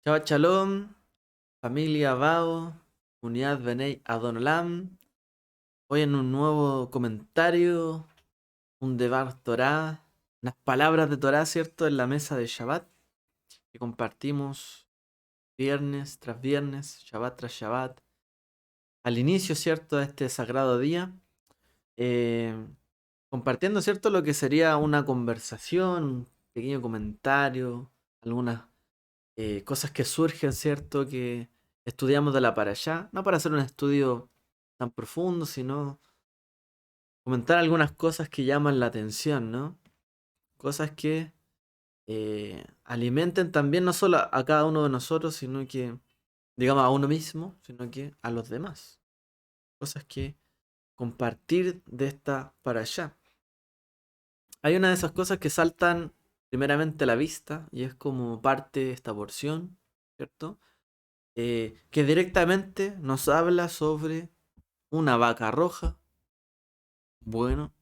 Shabbat Shalom, familia Bao, unidad Benei Adonolam. Hoy en un nuevo comentario, un Devar Torah, unas palabras de Torah, ¿cierto? En la mesa de Shabbat, que compartimos viernes tras viernes, Shabbat tras Shabbat. Al inicio, ¿cierto? De este sagrado día, eh, compartiendo, ¿cierto? Lo que sería una conversación, un pequeño comentario, algunas cosas que surgen, ¿cierto? Que estudiamos de la para allá, no para hacer un estudio tan profundo, sino comentar algunas cosas que llaman la atención, ¿no? Cosas que alimenten también no solo a cada uno de nosotros, sino que, digamos, a uno mismo, sino que a los demás. Cosas que compartir de esta para allá. Hay una de esas cosas que saltan primeramente a la vista y es como parte de esta porción, ¿cierto? Que directamente nos habla sobre una vaca roja. Bueno,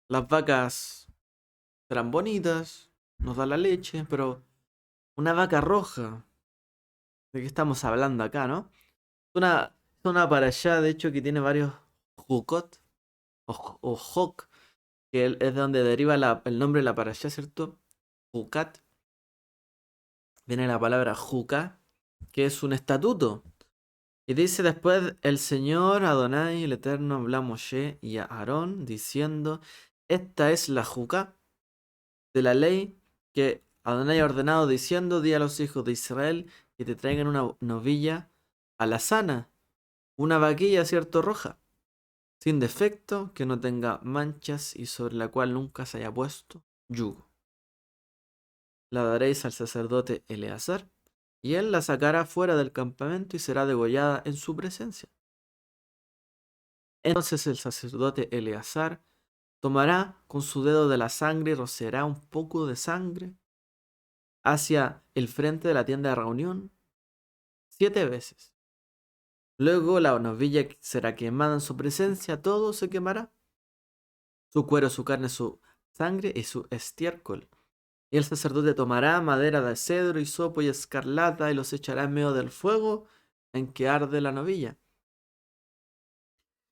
las vacas serán bonitas, nos da la leche, pero una vaca roja, ¿de qué estamos hablando acá, no? Es una para allá, de hecho, que tiene varios jukot o jok, que es de donde deriva el nombre de la para allá, ¿cierto? Jukat, viene la palabra juka, que es un estatuto. Y dice después el Señor Adonai, el Eterno, habló a Moshe y a Aarón, diciendo, esta es la juca de la ley que Adonai ha ordenado, diciendo, di a los hijos de Israel que te traigan una novilla alazana, una vaquilla, cierto, roja, sin defecto, que no tenga manchas y sobre la cual nunca se haya puesto yugo. La daréis al sacerdote Eleazar, y él la sacará fuera del campamento y será degollada en su presencia. Entonces el sacerdote Eleazar tomará con su dedo de la sangre y rociará un poco de sangre hacia el frente de la tienda de reunión 7 veces. Luego la novilla será quemada en su presencia, todo se quemará, su cuero, su carne, su sangre y su estiércol. Y el sacerdote tomará madera de cedro, hisopo y escarlata y los echará en medio del fuego en que arde la novilla.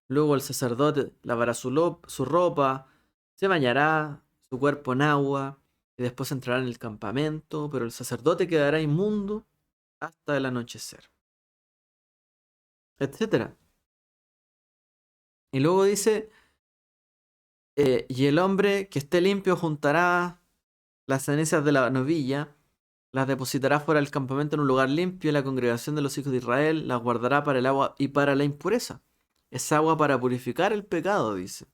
Luego el sacerdote lavará su ropa, se bañará su cuerpo en agua y después entrará en el campamento, pero el sacerdote quedará inmundo hasta el anochecer, etcétera. Y luego dice, y el hombre que esté limpio juntará las cenizas de la novilla, las depositará fuera del campamento en un lugar limpio, y la congregación de los hijos de Israel las guardará para el agua y para la impureza. Es agua para purificar el pecado, dice.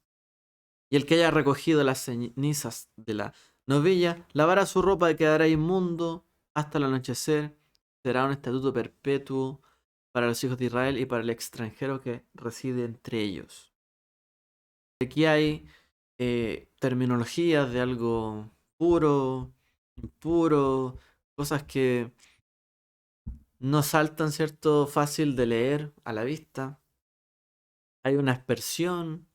Y el que haya recogido las cenizas de la novilla, lavará su ropa y quedará inmundo hasta el anochecer. Será un estatuto perpetuo para los hijos de Israel y para el extranjero que reside entre ellos. Aquí hay terminologías de algo puro, impuro, cosas que no saltan, ¿cierto? Fácil de leer a la vista. Hay una aspersión,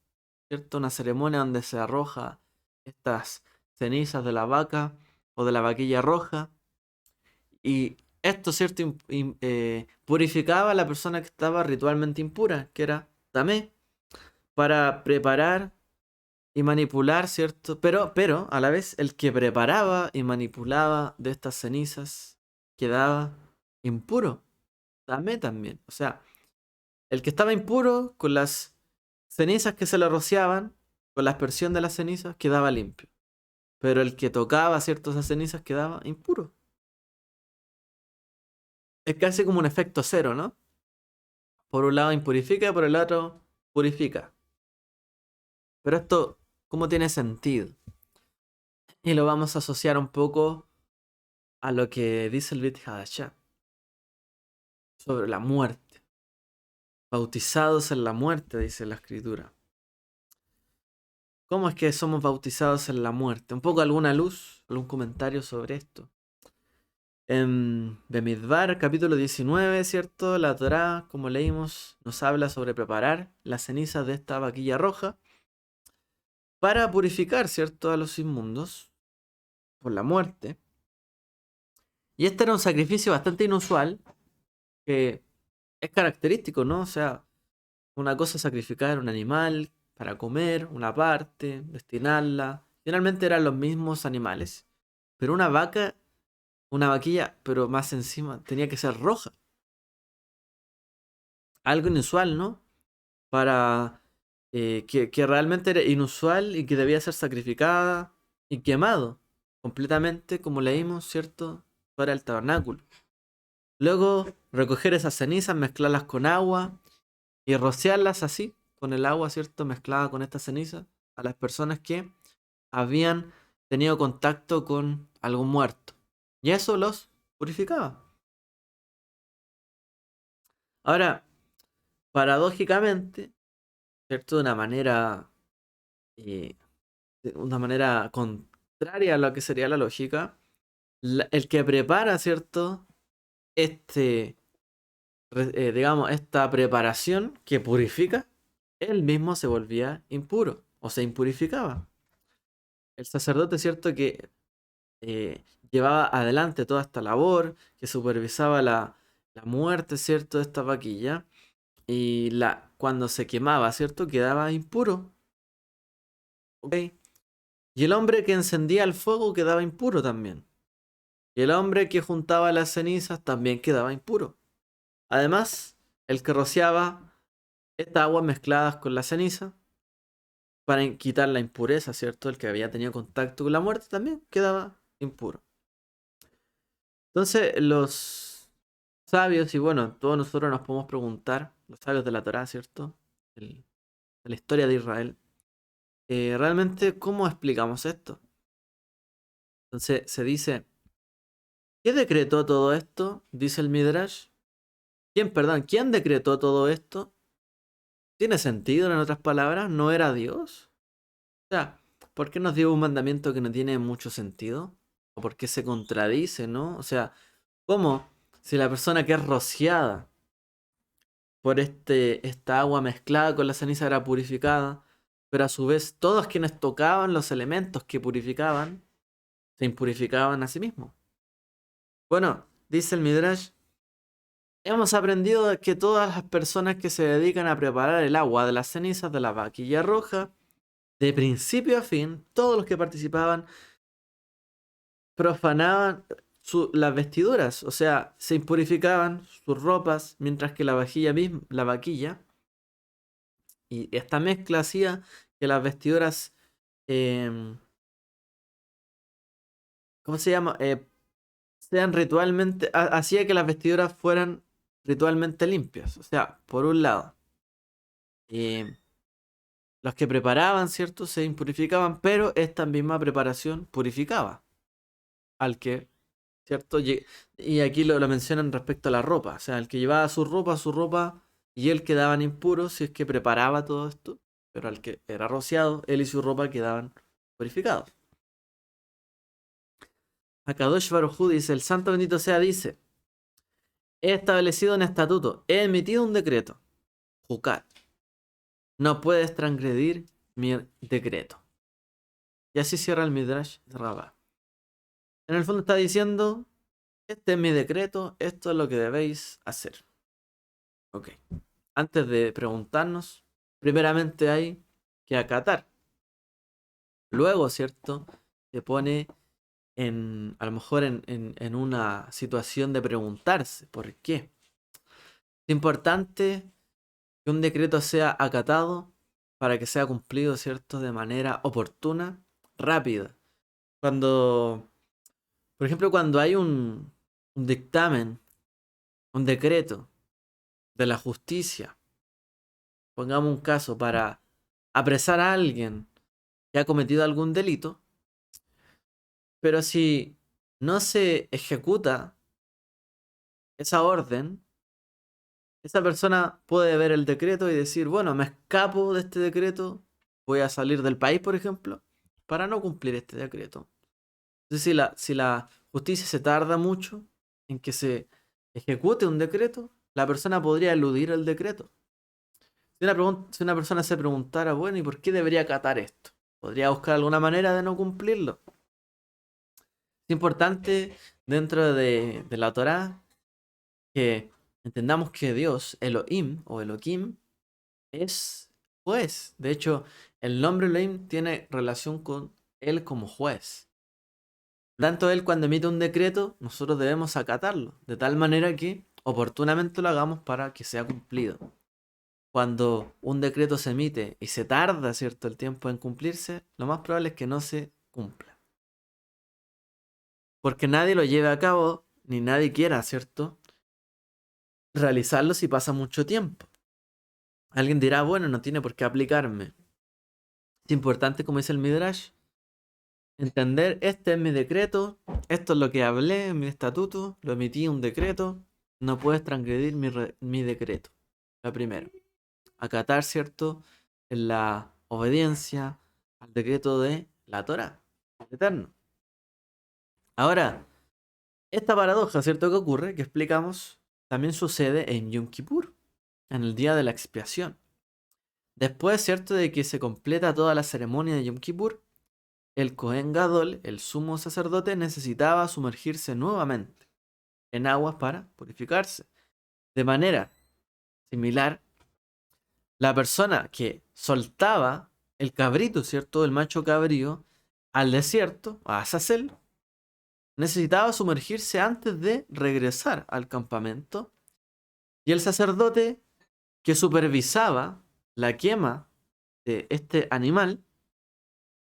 ¿cierto? Una ceremonia donde se arroja estas cenizas de la vaca o de la vaquilla roja. Y esto, ¿cierto? Purificaba a la persona que estaba ritualmente impura, que era Tamé, para preparar y manipular, ¿cierto? Pero a la vez el que preparaba y manipulaba de estas cenizas quedaba impuro. Tamé también. O sea, el que estaba impuro con las cenizas que se le rociaban, con la aspersión de las cenizas, quedaba limpio. Pero el que tocaba, ¿cierto? Esas cenizas quedaba impuro. Es casi como un efecto cero, ¿no? Por un lado impurifica, por el otro purifica. Pero esto, ¿cómo tiene sentido? Y lo vamos a asociar un poco a lo que dice el Brit Hadashah sobre la muerte. Bautizados en la muerte, dice la escritura. ¿Cómo es que somos bautizados en la muerte? Un poco alguna luz, algún comentario sobre esto. En Bemidbar, capítulo 19, ¿cierto? La Torá, como leímos, nos habla sobre preparar las cenizas de esta vaquilla roja para purificar, ¿cierto? A los inmundos por la muerte. Y este era un sacrificio bastante inusual, que es característico, ¿no? O sea, una cosa es sacrificar un animal para comer, una parte, destinarla. Generalmente eran los mismos animales. Pero una vaca, una vaquilla, pero más encima, tenía que ser roja. Algo inusual, ¿no? Para que realmente era inusual y que debía ser sacrificada y quemado completamente, como leímos, ¿cierto? Para el tabernáculo. Luego, recoger esas cenizas, mezclarlas con agua y rociarlas así, con el agua, ¿cierto? Mezclada con esta ceniza, a las personas que habían tenido contacto con algún muerto. Y eso los purificaba. Ahora, paradójicamente, ¿cierto? Eh, de una manera contraria a lo que sería la lógica, el que prepara, ¿cierto? Este, digamos, esta preparación que purifica, él mismo se volvía impuro o se impurificaba. El sacerdote, ¿cierto? Que llevaba adelante toda esta labor, que supervisaba la muerte, ¿cierto? De esta vaquilla. Y cuando se quemaba, ¿cierto? Quedaba impuro. ¿Ok? Y el hombre que encendía el fuego quedaba impuro también. Y el hombre que juntaba las cenizas también quedaba impuro. Además, el que rociaba estas aguas mezcladas con la ceniza para quitar la impureza, ¿cierto? El que había tenido contacto con la muerte también quedaba impuro. Entonces, los sabios, y bueno, todos nosotros nos podemos preguntar, los sabios de la Torá, ¿cierto? De la historia de Israel, realmente, ¿cómo explicamos esto? Entonces, se dice, ¿qué decretó todo esto? Dice el Midrash. ¿Quién decretó todo esto? ¿Tiene sentido en otras palabras? ¿No era Dios? O sea, ¿por qué nos dio un mandamiento que no tiene mucho sentido? ¿O por qué se contradice, no? O sea, ¿cómo? Si la persona que es rociada por esta agua mezclada con la ceniza era purificada, pero a su vez todos quienes tocaban los elementos que purificaban, se impurificaban a sí mismos. Bueno, dice el Midrash, hemos aprendido que todas las personas que se dedican a preparar el agua de las cenizas de la vaquilla roja, de principio a fin, todos los que participaban profanaban las vestiduras, o sea, se impurificaban sus ropas, mientras que la vajilla misma, la vaquilla, y esta mezcla hacía que las vestiduras, em, ¿cómo se llama? Sean ritualmente, hacía que las vestiduras fueran ritualmente limpias. O sea, por un lado, em, los que preparaban, ¿cierto? Se impurificaban, pero esta misma preparación purificaba al que, ¿cierto? Y aquí lo mencionan respecto a la ropa. O sea, el que llevaba su ropa y él quedaban impuros si es que preparaba todo esto. Pero al que era rociado, él y su ropa quedaban purificados. Akadosh Baruj Hu dice, el santo bendito sea, dice, he establecido un estatuto, he emitido un decreto. Jucat, no puedes transgredir mi decreto. Y así cierra el Midrash Rabbah. En el fondo está diciendo, este es mi decreto, esto es lo que debéis hacer. Ok. Antes de preguntarnos, primeramente hay que acatar. Luego, ¿cierto? Se pone a lo mejor en una situación de preguntarse, ¿por qué? Es importante que un decreto sea acatado para que sea cumplido, ¿cierto? De manera oportuna, rápida. Cuando, por ejemplo, cuando hay un dictamen, un decreto de la justicia, pongamos un caso para apresar a alguien que ha cometido algún delito, pero si no se ejecuta esa orden, esa persona puede ver el decreto y decir, bueno, me escapo de este decreto, voy a salir del país, por ejemplo, para no cumplir este decreto. Entonces, si la justicia se tarda mucho en que se ejecute un decreto, la persona podría eludir el decreto. Si una persona se preguntara, bueno, ¿y por qué debería acatar esto? Podría buscar alguna manera de no cumplirlo. Es importante dentro de la Torá, que entendamos que Dios, Elohim o Elohim, es juez. De hecho, el nombre Elohim tiene relación con él como juez. Tanto él cuando emite un decreto, nosotros debemos acatarlo, de tal manera que oportunamente lo hagamos para que sea cumplido. Cuando un decreto se emite y se tarda, ¿cierto?, el tiempo en cumplirse, lo más probable es que no se cumpla. Porque nadie lo lleve a cabo, ni nadie quiera, ¿cierto?, realizarlo si pasa mucho tiempo. Alguien dirá, bueno, no tiene por qué aplicarme. Es importante, como dice el Midrash, entender, este es mi decreto, esto es lo que hablé en mi estatuto, lo emití un decreto, no puedes transgredir mi decreto. Lo primero, acatar, ¿cierto?, en la obediencia al decreto de la Torah, el eterno. Ahora, esta paradoja, ¿cierto?, que ocurre, que explicamos, también sucede en Yom Kippur, en el día de la expiación. Después, ¿cierto?, de que se completa toda la ceremonia de Yom Kippur, el Cohen Gadol, el sumo sacerdote, necesitaba sumergirse nuevamente en aguas para purificarse. De manera similar, la persona que soltaba el cabrito, ¿cierto?, el macho cabrío, al desierto, a Azazel, necesitaba sumergirse antes de regresar al campamento. Y el sacerdote que supervisaba la quema de este animal,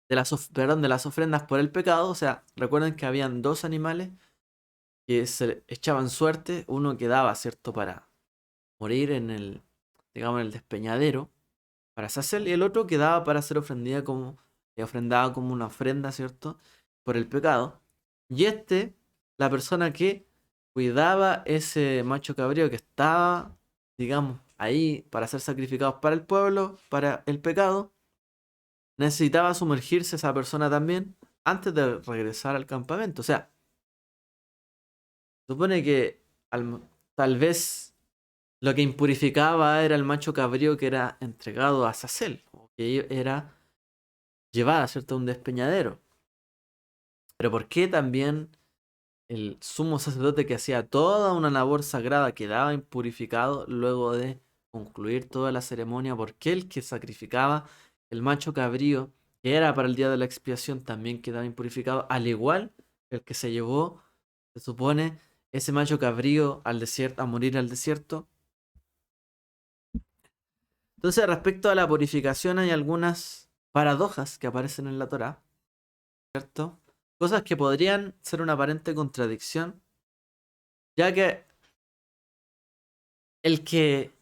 de las ofrendas por el pecado, o sea, recuerden que habían dos animales que se echaban suerte, uno quedaba, ¿cierto?, para morir en el, digamos, en el despeñadero, para Azazel, y el otro quedaba para ser ofrendada como una ofrenda, ¿cierto?, por el pecado. Y la persona que cuidaba ese macho cabrío que estaba, digamos, ahí para ser sacrificados para el pueblo, para el pecado, necesitaba sumergirse esa persona también antes de regresar al campamento. O sea, supone que tal vez lo que impurificaba era el macho cabrío que era entregado a Azazel, o que era llevada, ¿cierto?, a un despeñadero. Pero ¿por qué también el sumo sacerdote que hacía toda una labor sagrada quedaba impurificado luego de concluir toda la ceremonia? ¿Por qué el que sacrificaba el macho cabrío, que era para el día de la expiación, también quedaba impurificado? Al igual que el que se llevó, se supone, ese macho cabrío al desierto, a morir al desierto. Entonces, respecto a la purificación, hay algunas paradojas que aparecen en la Torá, ¿cierto? Cosas que podrían ser una aparente contradicción, ya que el que,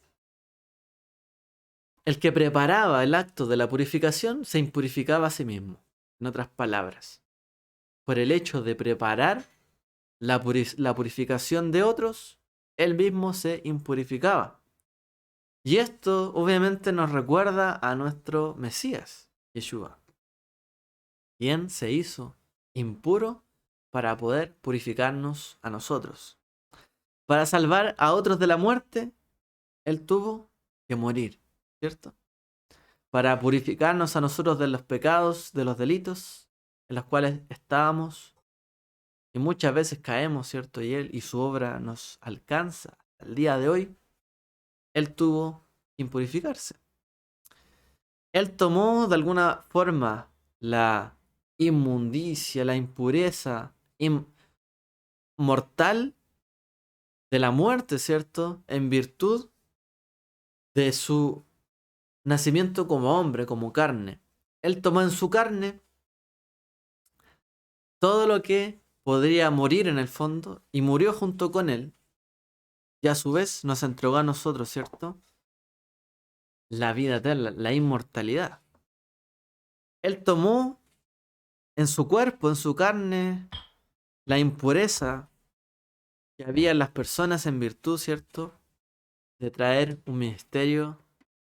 el que preparaba el acto de la purificación se impurificaba a sí mismo. En otras palabras, por el hecho de preparar la purificación de otros, él mismo se impurificaba. Y esto obviamente nos recuerda a nuestro Mesías, Yeshua, quien se hizo impuro para poder purificarnos a nosotros. Para salvar a otros de la muerte, él tuvo que morir, ¿cierto? Para purificarnos a nosotros de los pecados, de los delitos en los cuales estábamos y muchas veces caemos, ¿cierto? Y él y su obra nos alcanza al día de hoy. Él tuvo que impurificarse. Él tomó de alguna forma la inmundicia, la impureza mortal de la muerte, ¿cierto? En virtud de su nacimiento como hombre, como carne. Él tomó en su carne todo lo que podría morir en el fondo y murió junto con él. Y a su vez nos entregó a nosotros, ¿cierto?, la vida eterna, la inmortalidad. Él tomó en su cuerpo, en su carne, la impureza que había en las personas en virtud, ¿cierto?, de traer un ministerio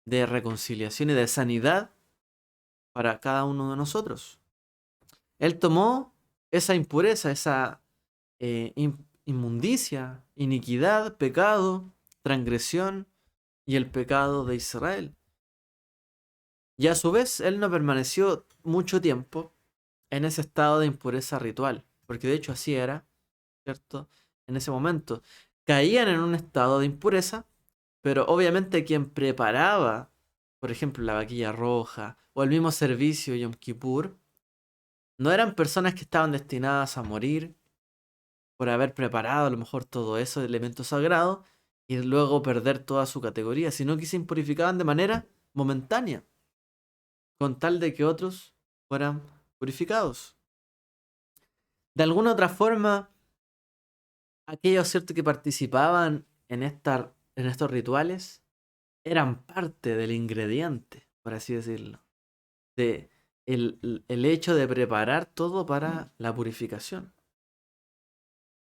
de reconciliación y de sanidad para cada uno de nosotros. Él tomó esa impureza, esa inmundicia, iniquidad, pecado, transgresión y el pecado de Israel. Y a su vez, él no permaneció mucho tiempo en ese estado de impureza ritual, porque de hecho así era. ¿cierto? En ese momento. Caían en un estado de impureza, pero obviamente quien preparaba, por ejemplo, la vaquilla roja o el mismo servicio Yom Kippur, no eran personas que estaban destinadas a morir por haber preparado a lo mejor todo eso de elementos sagrados y luego perder toda su categoría, sino que se impurificaban de manera momentánea, con tal de que otros fueran purificados. De alguna otra forma, aquellos cierto que participaban en estos rituales eran parte del ingrediente, por así decirlo, de el hecho de preparar todo para la purificación.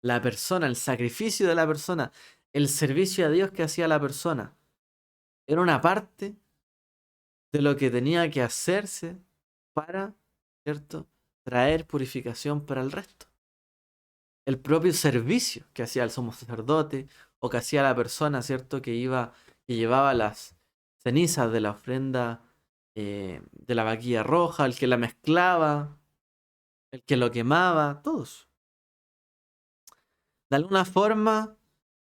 La persona, el sacrificio de la persona, el servicio a Dios que hacía la persona, era una parte de lo que tenía que hacerse para, ¿cierto?, traer purificación para el resto. El propio servicio que hacía el sumo sacerdote o que hacía la persona, ¿cierto?, que llevaba las cenizas de la ofrenda de la vaquilla roja, el que la mezclaba, el que lo quemaba, todos. De alguna forma,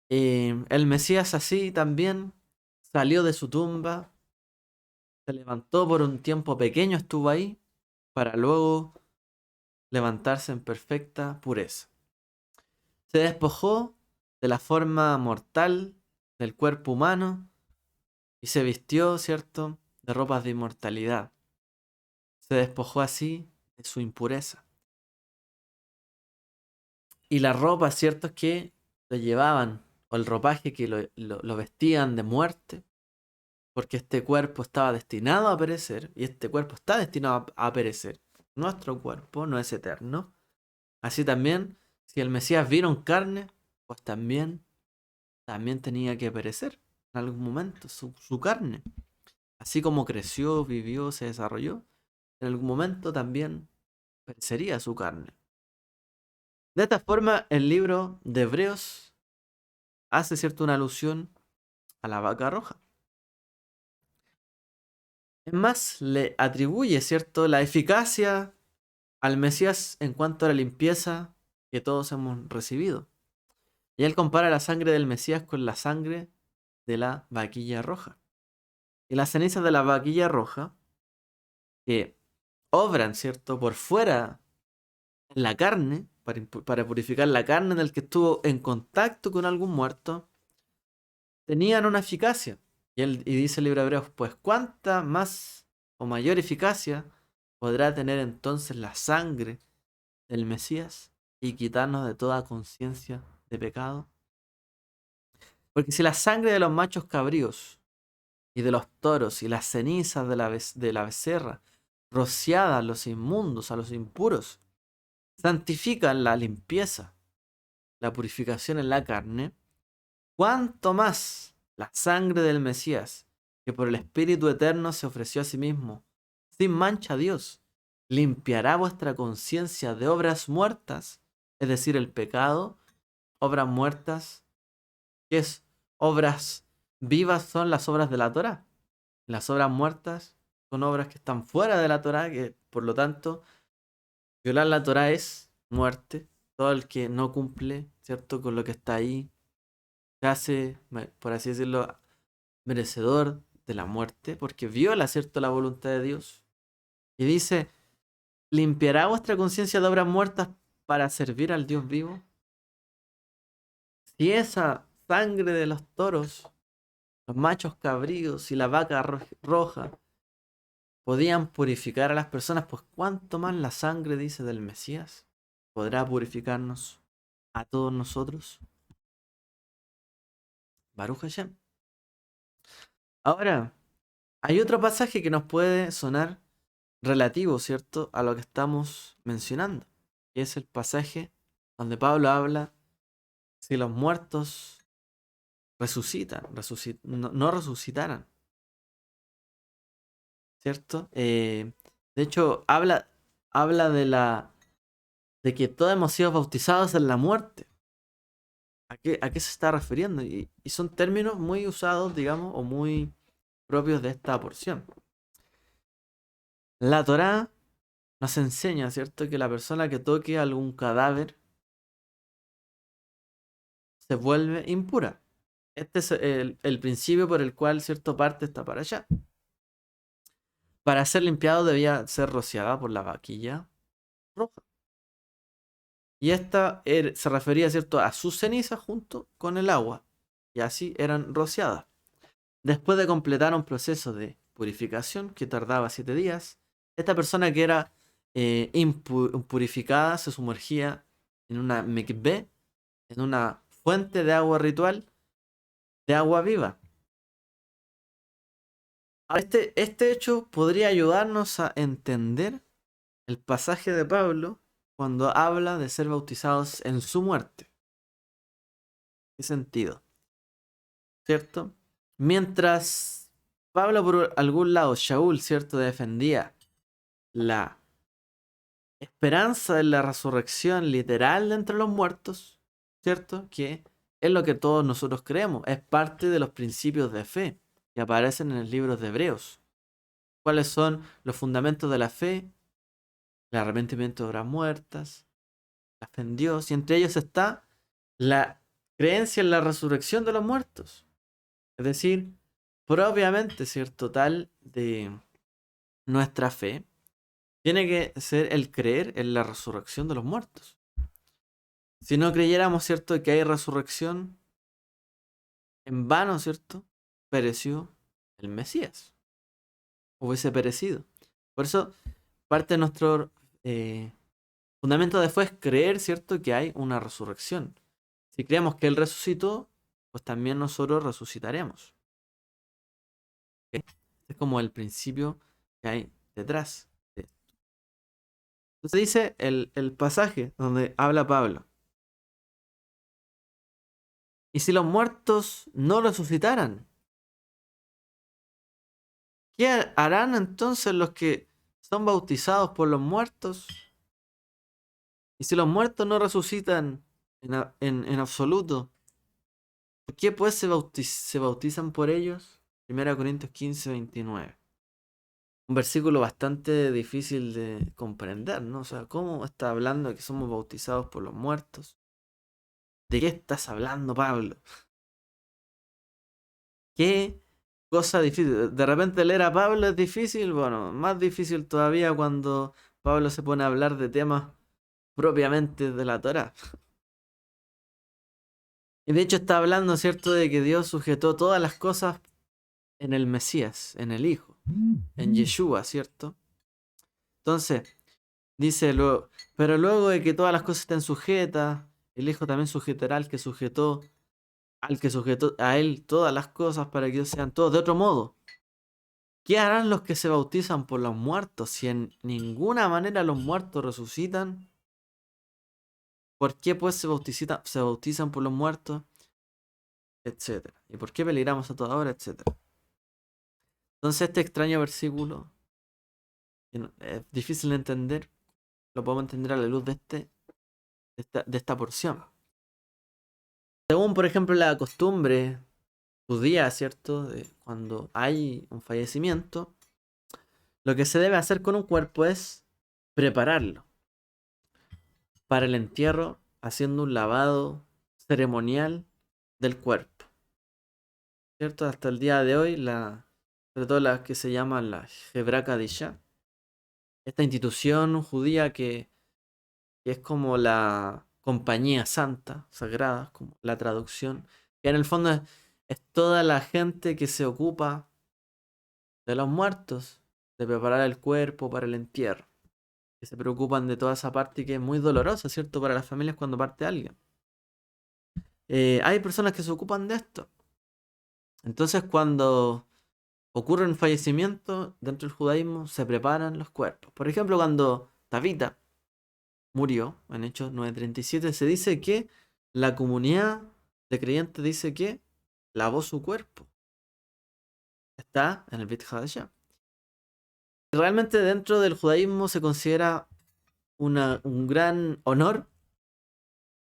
el Mesías así también salió de su tumba, se levantó por un tiempo pequeño, estuvo ahí, para luego levantarse en perfecta pureza. Se despojó de la forma mortal del cuerpo humano y se vistió, ¿cierto?, de ropas de inmortalidad. Se despojó así de su impureza. Y la ropa, ¿cierto?, es que lo llevaban, o el ropaje que lo vestían de muerte, porque este cuerpo estaba destinado a perecer, y este cuerpo está destinado a perecer. Nuestro cuerpo no es eterno. Así también, si el Mesías vino en carne, pues también tenía que perecer en algún momento su carne. Así como creció, vivió, se desarrolló, en algún momento también perecería su carne. De esta forma, el libro de Hebreos hace cierto una alusión a la vaca roja. Es más, le atribuye, ¿cierto?, la eficacia al Mesías en cuanto a la limpieza que todos hemos recibido. Y él compara la sangre del Mesías con la sangre de la vaquilla roja. Y las cenizas de la vaquilla roja, que obran, ¿cierto?, por fuera en la carne, para purificar la carne del que estuvo en contacto con algún muerto, tenían una eficacia. Y dice el libro de Hebreos, pues cuánta más o mayor eficacia podrá tener entonces la sangre del Mesías y quitarnos de toda conciencia de pecado. Porque si la sangre de los machos cabríos y de los toros y las cenizas de la becerra, rociadas a los inmundos, a los impuros, santifican la limpieza, la purificación en la carne, cuánto más la sangre del Mesías, que por el Espíritu Eterno se ofreció a sí mismo, sin mancha a Dios, limpiará vuestra conciencia de obras muertas, es decir, el pecado, obras muertas, que es obras vivas son las obras de la Torá. Las obras muertas son obras que están fuera de la Torá, que por lo tanto, violar la Torá es muerte. Todo el que no cumple, ¿cierto?, con lo que está ahí, se hace, por así decirlo, merecedor de la muerte, porque viola, ¿cierto?, la voluntad de Dios. Y dice, ¿limpiará vuestra conciencia de obras muertas para servir al Dios vivo? Si esa sangre de los toros, los machos cabríos y la vaca roja podían purificar a las personas, pues cuánto más la sangre, dice, del Mesías podrá purificarnos a todos nosotros. Baruch Hashem. Ahora, hay otro pasaje que nos puede sonar relativo, ¿cierto?, a lo que estamos mencionando. Y es el pasaje donde Pablo habla si los muertos resucitan, no resucitaran, ¿cierto? De hecho, habla de que todos hemos sido bautizados en la muerte. A qué se está refiriendo? Y son términos muy usados, digamos, o muy propios de esta porción. La Torá nos enseña, ¿cierto?, que la persona que toque algún cadáver se vuelve impura. Este es el principio por el cual cierta parte está para allá. Para ser limpiado debía ser rociada por la vaquilla roja. Y esta se refería, ¿cierto?, a sus cenizas junto con el agua. Y así eran rociadas. Después de completar un proceso de purificación que tardaba 7 días, esta persona que era purificada se sumergía en una mikveh, en una fuente de agua ritual, de agua viva. Este hecho podría ayudarnos a entender el pasaje de Pablo cuando habla de ser bautizados en su muerte. ¿Qué sentido? ¿Cierto? Mientras Pablo por algún lado, Shaul, ¿cierto?, defendía la esperanza de la resurrección literal de entre los muertos, ¿cierto? Que es lo que todos nosotros creemos, es parte de los principios de fe que aparecen en el libro de Hebreos. ¿Cuáles son los fundamentos de la fe? El arrepentimiento de obras muertas, la fe en Dios, y entre ellos está la creencia en la resurrección de los muertos. Es decir, propiamente, ¿cierto?, tal de nuestra fe tiene que ser el creer en la resurrección de los muertos. Si no creyéramos, ¿cierto?, que hay resurrección, en vano, ¿cierto?, pereció el Mesías. Hubiese perecido. Por eso, parte de nuestro fundamento de fe es creer, ¿cierto?, que hay una resurrección. Si creemos que Él resucitó, pues también nosotros resucitaremos. ¿Okay? Es como el principio que hay detrás de esto. Entonces dice el pasaje donde habla Pablo. ¿Y si los muertos no resucitaran? ¿Qué harán entonces los que son bautizados por los muertos? Y si los muertos no resucitan en absoluto, ¿por qué pues se bautizan por ellos? 1 Corintios 15, 29. Un versículo bastante difícil de comprender, ¿no? O sea, ¿cómo está hablando de que somos bautizados por los muertos? ¿De qué estás hablando, Pablo? ¿Qué cosa difícil? De repente leer a Pablo es difícil, bueno, más difícil todavía cuando Pablo se pone a hablar de temas propiamente de la Torá. Y de hecho está hablando, ¿cierto?, de que Dios sujetó todas las cosas en el Mesías, en el Hijo, en Yeshua, ¿cierto? Entonces, dice luego, pero luego de que todas las cosas estén sujetas, el Hijo también sujetará al que sujetó a él todas las cosas para que ellos sean todos. De otro modo, ¿qué harán los que se bautizan por los muertos si en ninguna manera los muertos resucitan? ¿Por qué pues se bautizan por los muertos? Etcétera. ¿Y por qué peligramos a toda hora? Etcétera. Entonces este extraño versículo es difícil de entender. Lo podemos entender a la luz de esta porción. Según, por ejemplo, la costumbre judía, ¿cierto?, de cuando hay un fallecimiento, lo que se debe hacer con un cuerpo es prepararlo para el entierro, haciendo un lavado ceremonial del cuerpo, ¿cierto? Hasta el día de hoy, sobre todo las que se llaman la Hebra Kadisha, esta institución judía que es como la compañía santa, sagrada, como la traducción, que en el fondo es toda la gente que se ocupa de los muertos, de preparar el cuerpo para el entierro, que se preocupan de toda esa parte que es muy dolorosa, ¿cierto?, para las familias cuando parte alguien. Hay personas que se ocupan de esto. Entonces, cuando ocurre un fallecimiento dentro del judaísmo, se preparan los cuerpos. Por ejemplo, cuando Tabita murió, en Hechos 9:37, se dice que la comunidad de creyentes dice que lavó su cuerpo. Está en el Brit Hadashah. Realmente dentro del judaísmo se considera un gran honor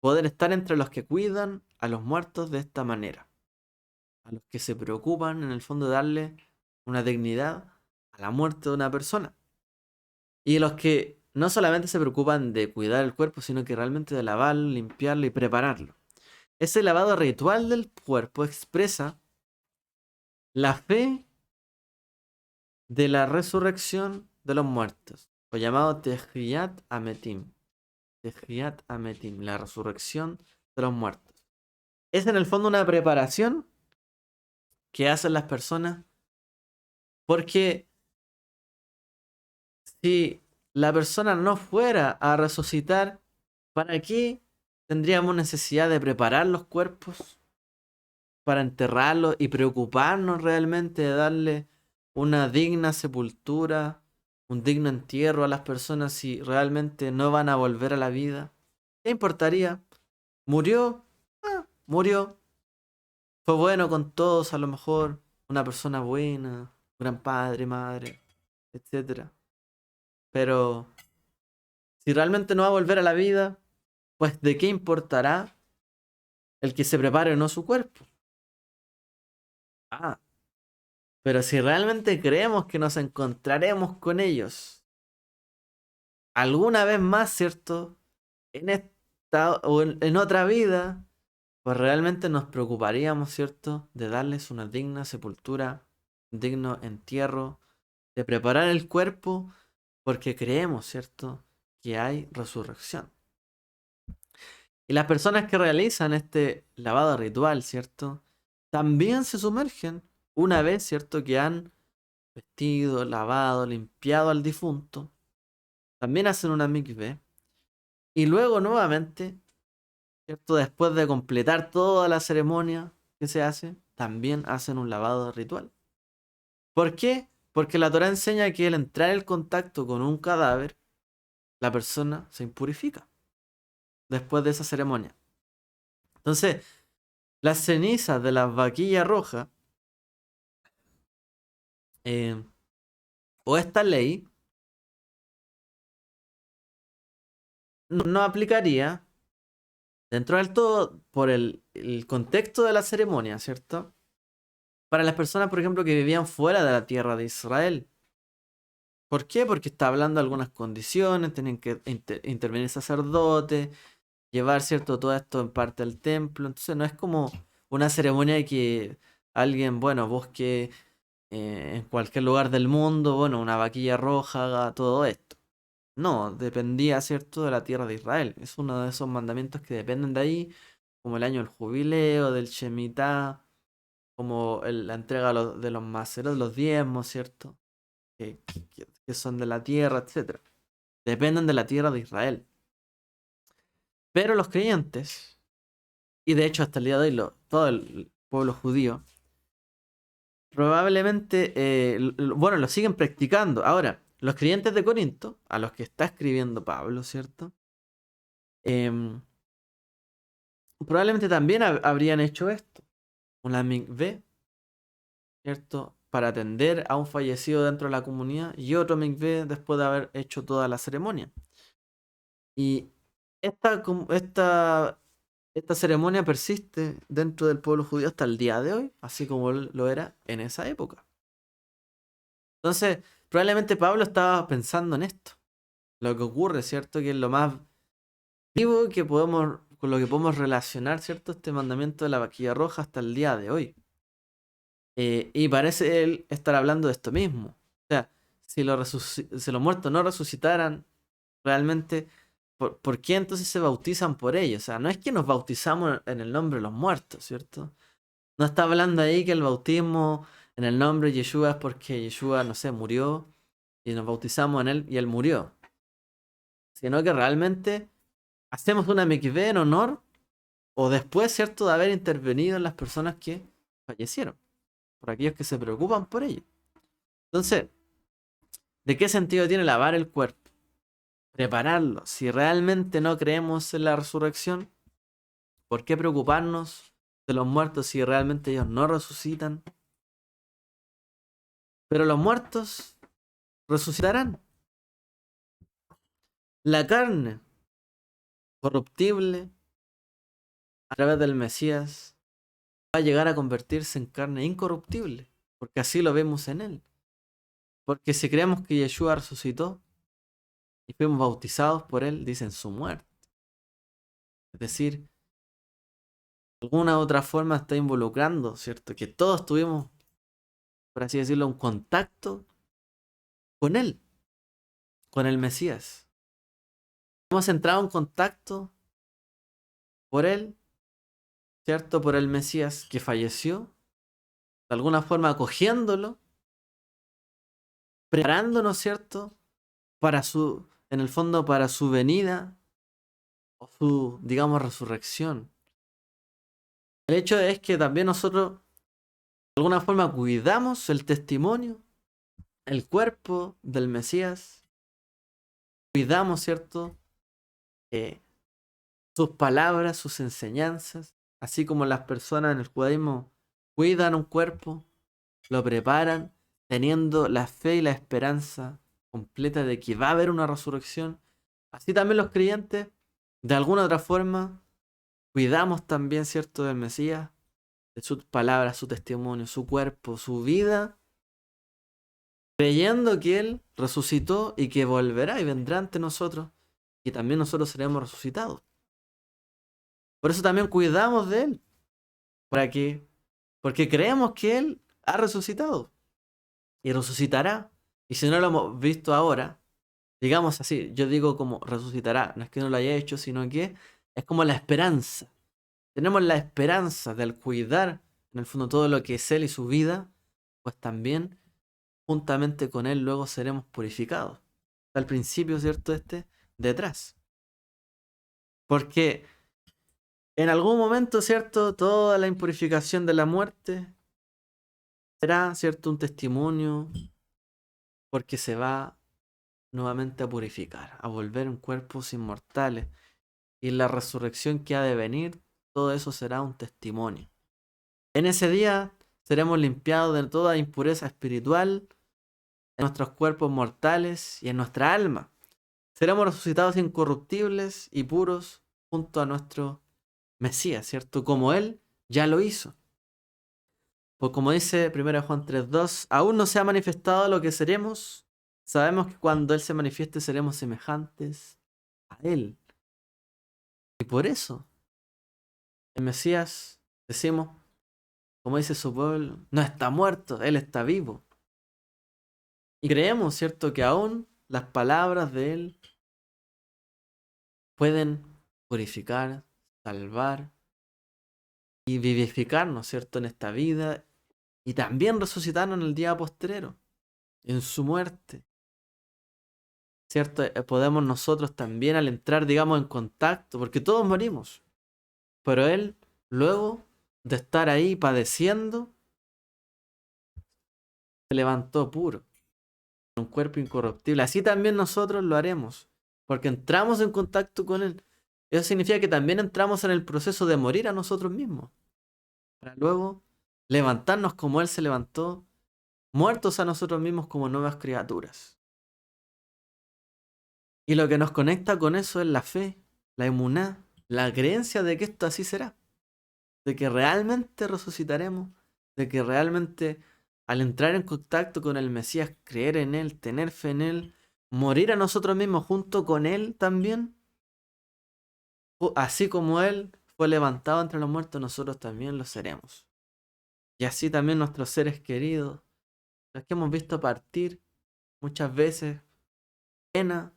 poder estar entre los que cuidan a los muertos de esta manera. A los que se preocupan en el fondo de darle una dignidad a la muerte de una persona. Y los que no solamente se preocupan de cuidar el cuerpo, sino que realmente de lavarlo, limpiarlo y prepararlo. Ese lavado ritual del cuerpo expresa la fe de la resurrección de los muertos, o llamado Tehiyat Ametim. Tehiyat Ametim, la resurrección de los muertos. Es en el fondo una preparación que hacen las personas, porque si la persona no fuera a resucitar, ¿para qué tendríamos necesidad de preparar los cuerpos para enterrarlos y preocuparnos realmente de darle una digna sepultura, un digno entierro a las personas si realmente no van a volver a la vida? ¿Qué importaría? ¿Murió? Murió. Fue bueno con todos, a lo mejor una persona buena, gran padre, madre, etcétera. Pero si realmente no va a volver a la vida, pues ¿de qué importará el que se prepare o no su cuerpo? Ah, pero si realmente creemos que nos encontraremos con ellos alguna vez más, ¿cierto? En esta o en otra vida, pues realmente nos preocuparíamos, ¿cierto? De darles una digna sepultura, un digno entierro, de preparar el cuerpo, porque creemos, ¿cierto? Que hay resurrección. Y las personas que realizan este lavado ritual, ¿cierto? También se sumergen una vez, ¿cierto? Que han vestido, lavado, limpiado al difunto. También hacen una mikveh. Y luego nuevamente, ¿cierto? Después de completar toda la ceremonia que se hace, también hacen un lavado ritual. ¿Por qué? Porque la Torah enseña que al entrar en contacto con un cadáver, la persona se impurifica después de esa ceremonia. Entonces, las cenizas de la vaquilla roja, eh, o esta ley, no aplicaría dentro del todo por el contexto de la ceremonia, ¿cierto? Para las personas, por ejemplo, que vivían fuera de la tierra de Israel. ¿Por qué? Porque está hablando de algunas condiciones, tienen que intervenir sacerdotes, llevar, ¿cierto? Todo esto en parte al templo. Entonces no es como una ceremonia de que alguien, bueno, busque en cualquier lugar del mundo, bueno, una vaquilla roja haga todo esto. No, dependía, ¿cierto?, de la tierra de Israel. Es uno de esos mandamientos que dependen de ahí, como el año del jubileo, del Shemitah, como la entrega de los maceros, los diezmos, ¿cierto? Que son de la tierra, etcétera. Dependen de la tierra de Israel. Pero los creyentes, y de hecho hasta el día de hoy todo el pueblo judío, probablemente, bueno, lo siguen practicando. Ahora, los creyentes de Corinto, a los que está escribiendo Pablo, ¿cierto? Em, Probablemente también habrían hecho esto. Una mikveh, ¿cierto? Para atender a un fallecido dentro de la comunidad y otro mikveh después de haber hecho toda la ceremonia. Y esta ceremonia persiste dentro del pueblo judío hasta el día de hoy, así como lo era en esa época. Entonces, probablemente Pablo estaba pensando en esto. Lo que ocurre, ¿cierto? Que es lo más vivo que podemos, con lo que podemos relacionar, ¿cierto? Este mandamiento de la vaquilla roja hasta el día de hoy. Y parece él estar hablando de esto mismo. O sea, si los muertos no resucitaran, realmente, ¿por qué entonces se bautizan por ellos? O sea, no es que nos bautizamos en el nombre de los muertos, ¿cierto? No está hablando ahí que el bautismo en el nombre de Yeshua es porque Yeshua, no sé, murió y nos bautizamos en él y él murió. Sino que realmente hacemos una mikveh en honor o después, ¿cierto?, de haber intervenido en las personas que fallecieron, por aquellos que se preocupan por ellos. Entonces, ¿de qué sentido tiene lavar el cuerpo? Prepararlo. Si realmente no creemos en la resurrección, ¿por qué preocuparnos de los muertos si realmente ellos no resucitan? Pero los muertos resucitarán. La carne corruptible a través del Mesías va a llegar a convertirse en carne incorruptible, porque así lo vemos en él. Porque si creemos que Yeshua resucitó y fuimos bautizados por él, dicen su muerte. Es decir, alguna otra forma está involucrando, ¿cierto? Que todos tuvimos, por así decirlo, un contacto con Él, con el Mesías. Hemos entrado en contacto por Él, ¿cierto? Por el Mesías que falleció, de alguna forma acogiéndolo, preparándonos, ¿cierto? Para su, en el fondo, para su venida o su, digamos, resurrección. El hecho es que también nosotros, de alguna forma, cuidamos el testimonio, el cuerpo del Mesías, cuidamos, ¿cierto? Eh, sus palabras, sus enseñanzas, así como las personas en el judaísmo cuidan un cuerpo, lo preparan, teniendo la fe y la esperanza completa de que va a haber una resurrección. Así también los creyentes, de alguna otra forma, cuidamos también, ¿cierto?, del Mesías, de sus palabras, su testimonio, su cuerpo, su vida, creyendo que Él resucitó y que volverá y vendrá ante nosotros, y también nosotros seremos resucitados. Por eso también cuidamos de Él, para que, porque creemos que Él ha resucitado y resucitará. Y si no lo hemos visto ahora, digamos así, yo digo como resucitará, no es que no lo haya hecho, sino que es como la esperanza. Tenemos la esperanza del cuidar, en el fondo, todo lo que es Él y su vida, pues también, juntamente con Él, luego seremos purificados. Al principio, ¿cierto? Detrás. Porque en algún momento, ¿cierto? Toda la impurificación de la muerte será, ¿cierto? Un testimonio, porque se va nuevamente a purificar, a volver en cuerpos inmortales. Y la resurrección que ha de venir, todo eso será un testimonio. En ese día seremos limpiados de toda impureza espiritual en nuestros cuerpos mortales y en nuestra alma. Seremos resucitados incorruptibles y puros junto a nuestro Mesías, ¿cierto? Como Él ya lo hizo. Pues como dice 1 Juan 3:2, aún no se ha manifestado lo que seremos. Sabemos que cuando Él se manifieste seremos semejantes a Él. Y por eso, el Mesías, decimos, como dice su pueblo, no está muerto, Él está vivo. Y creemos, ¿cierto?, que aún las palabras de Él pueden purificar, salvar y vivificarnos, ¿cierto?, en esta vida y también resucitarnos en el día postrero, en su muerte. ¿Cierto? Podemos nosotros también al entrar, digamos, en contacto, porque todos morimos, pero Él, luego de estar ahí padeciendo, se levantó puro, un cuerpo incorruptible. Así también nosotros lo haremos, porque entramos en contacto con Él. Eso significa que también entramos en el proceso de morir a nosotros mismos, para luego levantarnos como Él se levantó, muertos a nosotros mismos como nuevas criaturas. Y lo que nos conecta con eso es la fe, la emuná, la creencia de que esto así será, de que realmente resucitaremos, de que realmente al entrar en contacto con el Mesías, creer en Él, tener fe en Él, morir a nosotros mismos junto con Él también, así como Él fue levantado entre los muertos, nosotros también lo seremos. Y así también nuestros seres queridos, los que hemos visto partir muchas veces, pena,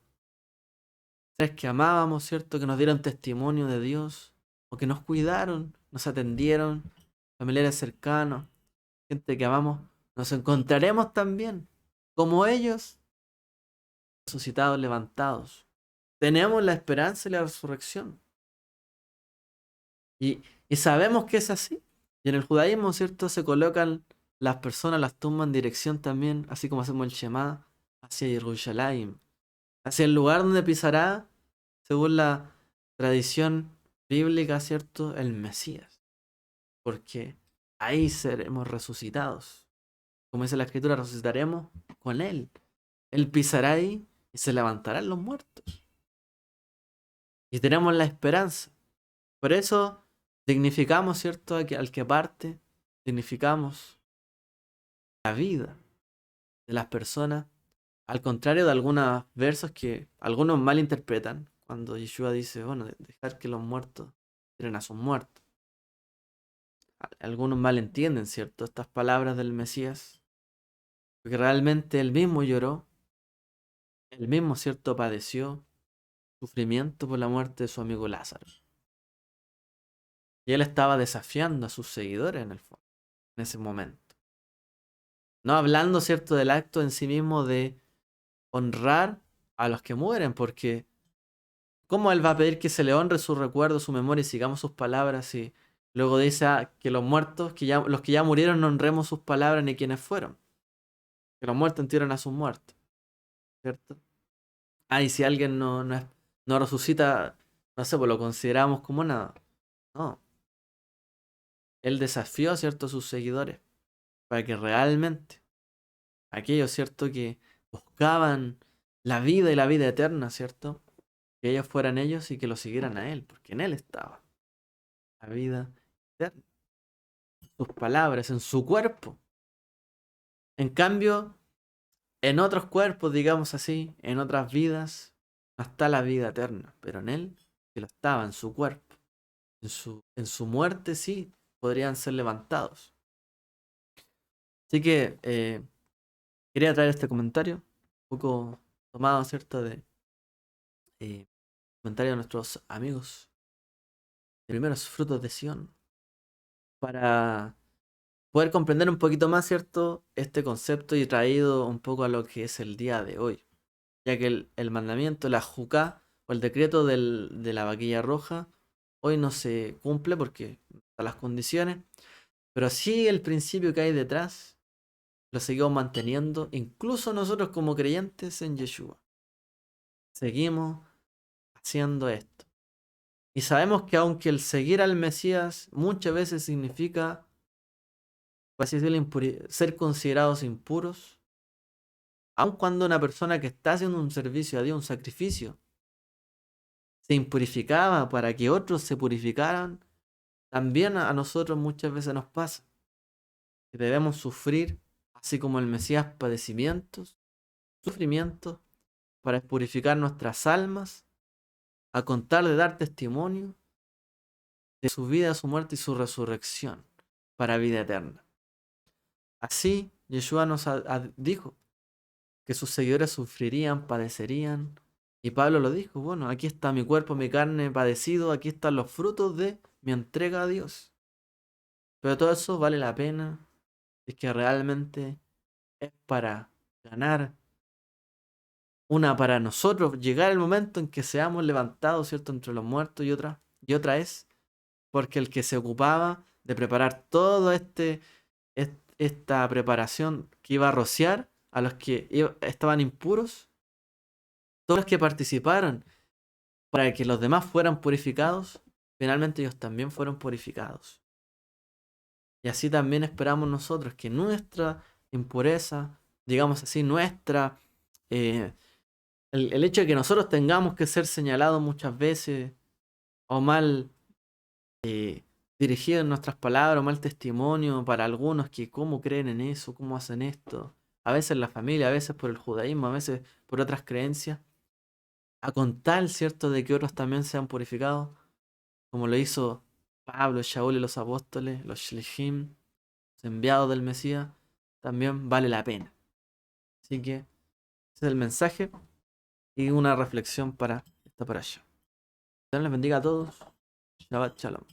seres que amábamos, ¿cierto? Que nos dieron testimonio de Dios, o que nos cuidaron, nos atendieron, familiares cercanos, gente que amamos, nos encontraremos también, como ellos, resucitados, levantados. Tenemos la esperanza y la resurrección. Y sabemos que es así. Y en el judaísmo, ¿cierto? Se colocan las personas, las tumbas en dirección también, así como hacemos el Shema, hacia Jerusalén, hacia el lugar donde pisará, según la tradición bíblica, ¿cierto? El Mesías. Porque ahí seremos resucitados. Como dice la Escritura, resucitaremos con Él. Él pisará ahí y se levantarán los muertos. Y tenemos la esperanza. Por eso dignificamos, ¿cierto? Al que parte, dignificamos la vida de las personas. Al contrario de algunos versos que algunos malinterpretan, cuando Yeshua dice, bueno, dejar que los muertos tiren a sus muertos. algunos malentienden, ¿cierto? Estas palabras del Mesías. Porque realmente él mismo lloró, él mismo, ¿cierto? Padeció sufrimiento por la muerte de su amigo Lázaro. Y él estaba desafiando a sus seguidores en el fondo, en ese momento. No hablando, ¿cierto? Del acto en sí mismo de honrar a los que mueren, porque ¿cómo él va a pedir que se le honre su recuerdo, su memoria y sigamos sus palabras y luego dice que los muertos, los que ya murieron, no honremos sus palabras ni quienes fueron? Que los muertos entierren a sus muertos, ¿cierto? Ah, y si alguien no resucita, no sé, pues lo consideramos como nada. No. Él desafió, ¿cierto?, a sus seguidores para que realmente aquellos, ¿cierto?, que buscaban la vida y la vida eterna, ¿cierto?, que ellos fueran ellos y que lo siguieran a él, porque en él estaba la vida eterna, sus palabras, en su cuerpo. En cambio, en otros cuerpos, digamos así, en otras vidas, no está la vida eterna, pero en él, que lo estaba, en su cuerpo. En su muerte sí podrían ser levantados. Así que quería traer este comentario, un poco tomado, ¿cierto?, de comentario de nuestros amigos de Primeros Frutos de Sion, para poder comprender un poquito más, ¿cierto?, este concepto y traído un poco a lo que es el día de hoy. Ya que el mandamiento, la juká o el decreto de la vaquilla roja, hoy no se cumple porque no están las condiciones, pero sí el principio que hay detrás lo seguimos manteniendo, incluso nosotros como creyentes en Yeshua. Seguimos haciendo esto. Y sabemos que aunque el seguir al Mesías muchas veces significa, por así decirlo, ser considerados impuros, aun cuando una persona que está haciendo un servicio a Dios, un sacrificio, se impurificaba para que otros se purificaran, también a nosotros muchas veces nos pasa que debemos sufrir, así como el Mesías, padecimientos, sufrimientos, para purificar nuestras almas, a contar de dar testimonio de su vida, su muerte y su resurrección para vida eterna. Así, Yeshua nos dijo que sus seguidores sufrirían, padecerían, y Pablo lo dijo, bueno, aquí está mi cuerpo, mi carne padecido, aquí están los frutos de mi entrega a Dios. Pero todo eso vale la pena, es que realmente es para ganar para nosotros llegar el momento en que seamos levantados, ¿cierto?, entre los muertos, y otra es porque el que se ocupaba de preparar todo esta preparación que iba a rociar a los que estaban impuros, todos los que participaron para que los demás fueran purificados, finalmente ellos también fueron purificados. Y así también esperamos nosotros que nuestra impureza, digamos así, eh, el hecho de que nosotros tengamos que ser señalados muchas veces o mal dirigidos en nuestras palabras, o mal testimonio para algunos que cómo creen en eso, cómo hacen esto, a veces en la familia, a veces por el judaísmo, a veces por otras creencias, a contar, ¿cierto?, de que otros también sean purificados, como lo hizo Pablo, Shaul y los apóstoles, los Shlechim, los enviados del Mesías, también vale la pena. Así que ese es el mensaje y una reflexión para esta parasha. Dios les bendiga a todos. Shabbat Shalom.